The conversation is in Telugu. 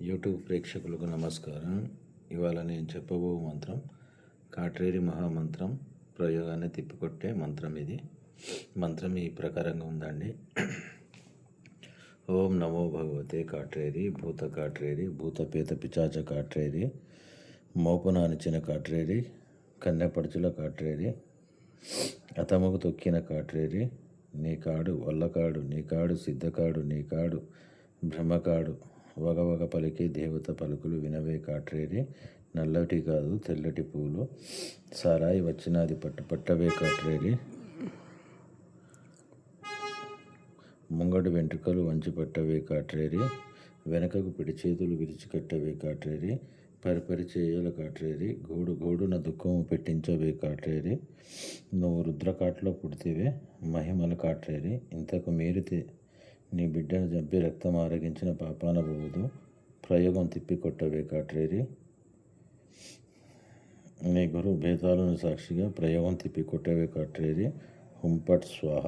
యూట్యూబ్ ప్రేక్షకులకు నమస్కారం. ఇవాళ నేను చెప్పబో మంత్రం కాట్రేరి మహామంత్రం, ప్రయోగాన్ని తిప్పికొట్టే మంత్రం. ఇది మంత్రం ఈ ప్రకారంగా ఉందండి. ఓం నమో భగవతే కాట్రేరి, భూత కాట్రేరి, భూతపేత పిచాచ కాట్రేరి, మోపనానిచిన కాట్రేరి, కన్నెపడుచుల కాట్రేరి, అతముకు తొక్కిన కాట్రేరి, నీకాడు వల్లకాడు, నీకాడు సిద్ధకాడు, నీకాడు బ్రహ్మకాడు, వగవగ పలికే దేవత పలుకులు వినవే కాట్రేరి, నల్లటి కాదు తెల్లటి పూలు, సారాయి వచ్చినది పట్టవే కాట్రేరి, ముంగడు వెంట్రుకలు వంచి పట్టవే కాట్రేరి, వెనకకు పిడి చేతులు విరిచికట్టవే కాట్రేరి, పరిపరి చేయల కాట్రేరి, గోడు గోడున దుఃఖము పెట్టించవే కాట్రేరి, నువ్వు రుద్రకాట్లో పుడితివే మహిమల కాట్రేరి, ఇంతకు మీరితే నీ బిడ్డను చంపి రక్తం ఆరగించిన పాపాన పోదు, ప్రయోగం తిప్పికొట్టవే కాట్రేరి, నీ గురు భేదాలను సాక్షిగా ప్రయోగం తిప్పికొట్టవే కాట్రేరి, హుంపట్ స్వాహ.